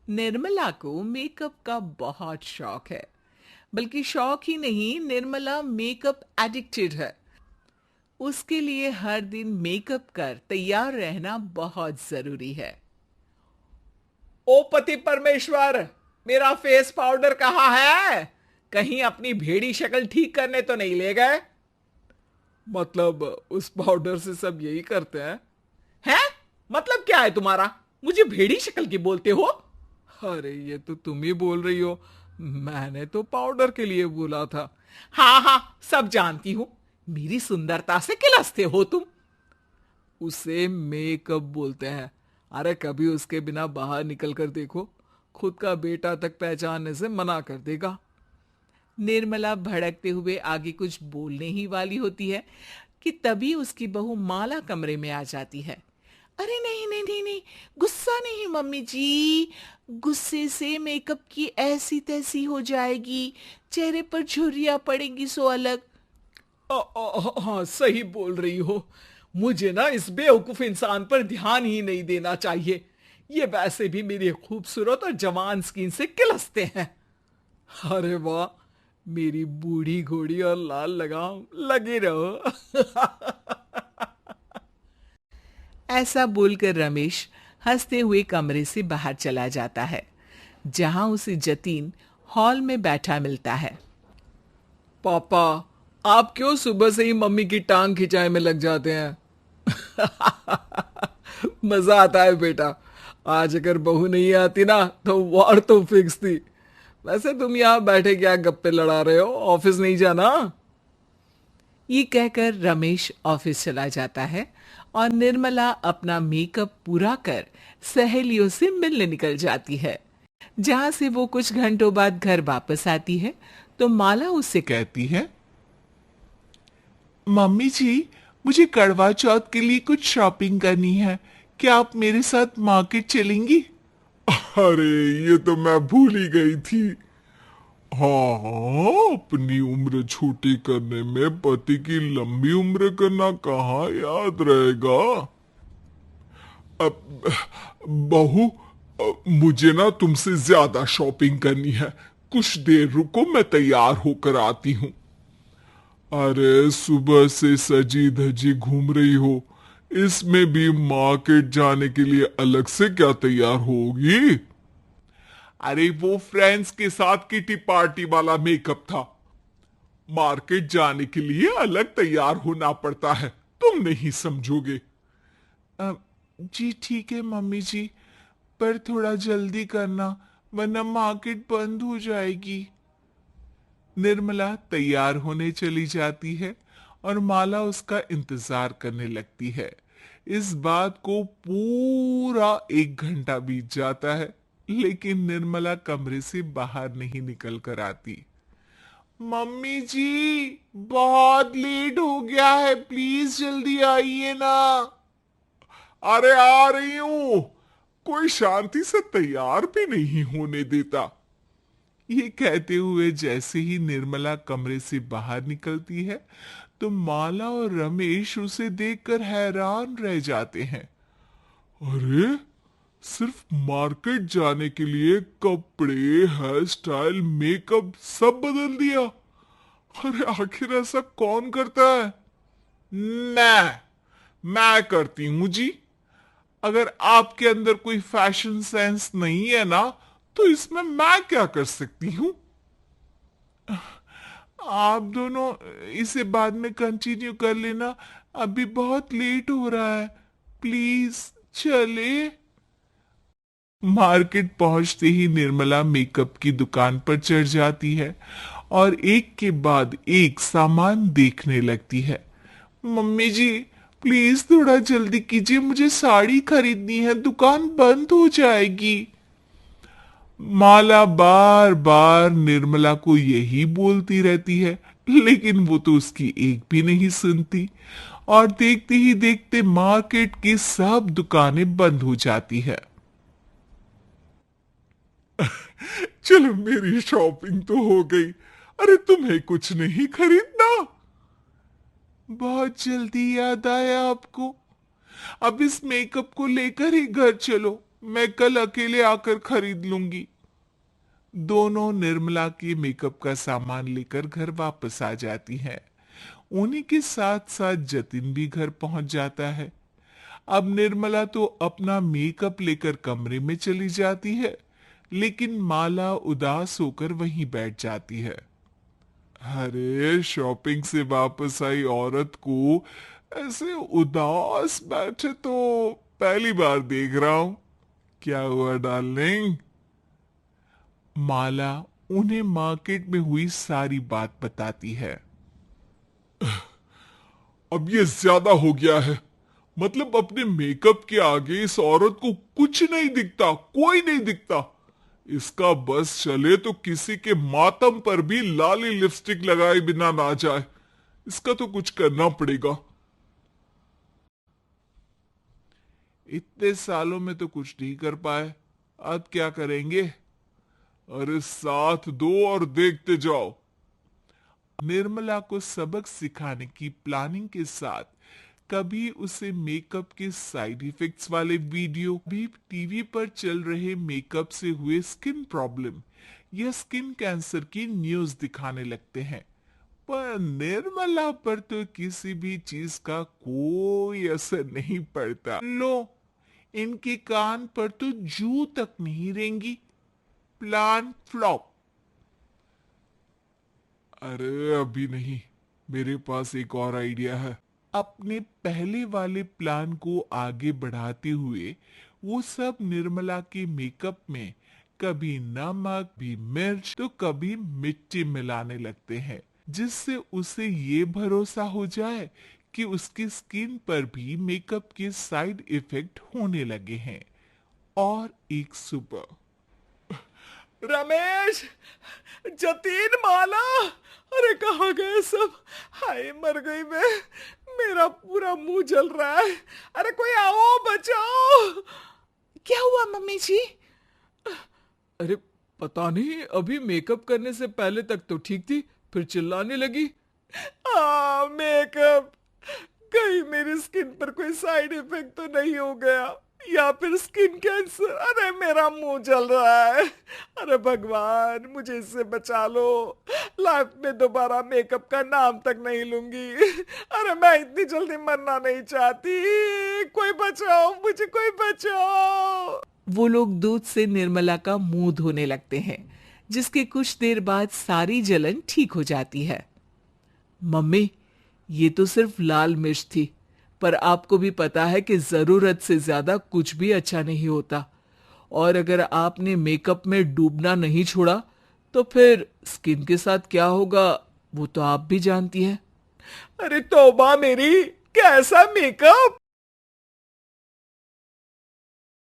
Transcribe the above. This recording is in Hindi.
निर्मला को मेकअप का बहुत शौक है। बल्कि शौक ही नहीं, निर्मला मेकअप एडिक्टेड है। उसके लिए हर दिन मेकअप कर तैयार रहना बहुत जरूरी है। ओ पति परमेश्वर, मेरा फेस पाउडर कहाँ है? कहीं अपनी भेड़ी शक्ल ठीक करने तो नहीं ले गए? मतलब उस पाउडर से सब यही करते हैं? हैं? मतलब क्या है तुम्हारा? मुझे भेड़ी शक्ल की बोलते हो? अरे ये तो तुम ही बोल रही हो, मैंने तो पाउडर के लिए बोला था। हाँ हाँ, सब जानती हूँ। मेरी सुंदरता से किलसते हो तुम। उसे मेकअप बोलते हैं। अरे कभी उसके बिना बाहर निकल कर देखो, खुद का बेटा तक पहचानने से मना कर देगा। निर्मला भड़कते हुए आगे कुछ बोलने ही वाली होती है कि तभी उसकी बहू माला कमरे में आ जाती है। अरे नहीं नहीं नहीं नहीं, गुस्सा नहीं मम्मी जी। गुस्से से मेकअप की ऐसी तैसी हो जाएगी, चेहरे पर झुर्रियां पड़ेंगी सो अलग। हाँ सही बोल रही हो। मुझे ना इस बेवकूफ इंसान पर ध्यान ही नहीं देना चाहिए। ये वैसे भी मेरी खूबसूरत और जवान स्किन से किलसते हैं। अरे वाह, मेरी बूढ़ी घोड़ी और लाल लगाम, लगे रहो। ऐसा बोलकर रमेश हंसते हुए कमरे से बाहर चला जाता है, जहां उसे जतीन हॉल में बैठा मिलता है। पापा, आप क्यों सुबह से ही मम्मी की टांग खिंचाए में लग जाते हैं? मजा आता है बेटा। आज अगर बहू नहीं आती ना तो वॉर तो फिक्स थी। वैसे तुम यहाँ बैठे क्या गप्पे लड़ा रहे हो? ऑफिस नहीं जाना? ये कहकर रमेश ऑफिस चला जाता है और निर्मला अपना मेकअप पूरा कर सहेलियों से मिलने निकल जाती है। जहां से वो कुछ घंटों बाद घर वापस आती है तो माला उससे कहती है, मम्मी जी, मुझे करवा चौथ के लिए कुछ शॉपिंग करनी है। क्या आप मेरे साथ मार्केट चलेंगी? अरे ये तो मैं भूल ही गई थी। हाँ हाँ, अपनी उम्र छोटी करने में पति की लंबी उम्र करना कहाँ याद रहेगा। अब बहू, मुझे ना तुमसे ज्यादा शॉपिंग करनी है। कुछ देर रुको, मैं तैयार होकर आती हूँ। अरे सुबह से सजी धजी घूम रही हो, इसमें भी मार्केट जाने के लिए अलग से क्या तैयार होगी? अरे वो फ्रेंड्स के साथ किटी पार्टी वाला मेकअप था। मार्केट जाने के लिए अलग तैयार होना पड़ता है, तुम नहीं समझोगे। अ, जी ठीक है मम्मी जी, पर थोड़ा जल्दी करना, वरना मार्केट बंद हो जाएगी। निर्मला तैयार होने चली जाती है और माला उसका इंतजार करने लगती है। इस बात को पूरा 1 घंटा बीत जाता है, लेकिन निर्मला कमरे से बाहर नहीं निकल कर आती। मम्मी जी, बहुत लेट हो गया है, प्लीज जल्दी आइए ना। अरे आ रही हूं। कोई शांति से तैयार भी नहीं होने देता। ये कहते हुए जैसे ही निर्मला कमरे से बाहर निकलती है तो माला और रमेश उसे देखकर हैरान रह जाते हैं। अरे, सिर्फ मार्केट जाने के लिए कपड़े, हेयर स्टाइल, मेकअप सब बदल दिया। अरे आखिर ऐसा कौन करता है? मैं करती हूं जी। अगर आपके अंदर कोई फैशन सेंस नहीं है ना, तो इसमें मैं क्या कर सकती हूं? आप दोनों इसे बाद में कंटिन्यू कर लेना, अभी बहुत लेट हो रहा है, प्लीज चले। मार्केट पहुंचते ही निर्मला मेकअप की दुकान पर चढ़ जाती है और एक के बाद एक सामान देखने लगती है। मम्मी जी, प्लीज थोड़ा जल्दी कीजिए, मुझे साड़ी खरीदनी है, दुकान बंद हो जाएगी। माला बार बार निर्मला को यही बोलती रहती है, लेकिन वो तो उसकी एक भी नहीं सुनती और देखते ही देखते मार्केट की सब दुकानें बंद हो जाती है। चलो, मेरी शॉपिंग तो हो गई। अरे तुम्हें कुछ नहीं खरीदना? बहुत जल्दी याद आया आपको। अब इस मेकअप को लेकर ही घर चलो, मैं कल अकेले आकर खरीद लूंगी। दोनों निर्मला के मेकअप का सामान लेकर घर वापस आ जाती हैं। उन्हीं के साथ साथ जतिन भी घर पहुंच जाता है। अब निर्मला तो अपना मेकअप लेकर कमरे में चली जाती है, लेकिन माला उदास होकर वहीं बैठ जाती है। अरे शॉपिंग से वापस आई औरत को ऐसे उदास बैठे तो पहली बार देख रहा हूं। क्या हुआ डार्लिंग? माला उन्हें मार्केट में हुई सारी बात बताती है। अब ये ज्यादा हो गया है। मतलब अपने मेकअप के आगे इस औरत को कुछ नहीं दिखता, कोई नहीं दिखता। इसका बस चले तो किसी के मातम पर भी लाली लिपस्टिक लगाए बिना ना जाए। इसका तो कुछ करना पड़ेगा। इतने सालों में तो कुछ नहीं कर पाए, अब क्या करेंगे? अरे साथ दो और देखते जाओ। निर्मला को सबक सिखाने की प्लानिंग के साथ कभी उसे मेकअप के साइड इफेक्ट्स वाले वीडियो, भी टीवी पर चल रहे मेकअप से हुए स्किन प्रॉब्लम या स्किन कैंसर की न्यूज दिखाने लगते हैं। पर निर्मला पर तो किसी भी चीज का कोई असर नहीं पड़ता। लो, इनके कान पर तो जू तक नहीं रेंगी। Plan flop. अरे अभी नहीं, मेरे पास एक और आइडिया है। अपने पहले वाले प्लान को आगे बढ़ाते हुए वो सब निर्मला के मेकअप में कभी नमक, भी मिर्च तो कभी मिट्टी मिलाने लगते हैं, जिससे उसे ये भरोसा हो जाए कि उसकी स्किन पर भी मेकअप के साइड इफेक्ट होने लगे हैं। और एक सुबह रमेश, जतीन, माला, अरे कहाँ गए सब? हाय मर गई मैं, मेरा पूरा मुंह जल रहा है। अरे कोई आओ, बचाओ। क्या हुआ मम्मी जी? अरे पता नहीं, अभी मेकअप करने से पहले तक तो ठीक थी, फिर चिल्लाने लगी। मेकअप, कहीं मेरी स्किन पर कोई साइड इफेक्ट तो नहीं हो गया, या फिर स्किन कैंसर? अरे मेरा मुंह जल रहा है। अरे भगवान, मुझे इससे बचा लो। लाइफ में दोबारा मेकअप का नाम तक नहीं लूंगी। अरे मैं इतनी जल्दी मरना नहीं चाहती। कोई बचाओ मुझे, कोई बचाओ। वो लोग दूध से निर्मला का मुंह धोने लगते हैं, जिसके कुछ देर बाद सारी जलन ठीक हो जाती है। मम्मी, ये तो सिर्फ लाल मिर्च थी, पर आपको भी पता है कि जरूरत से ज्यादा कुछ भी अच्छा नहीं होता। और अगर आपने मेकअप में डूबना नहीं छोड़ा तो फिर स्किन के साथ क्या होगा वो तो आप भी जानती हैं। अरे तौबा मेरी, कैसा मेकअप!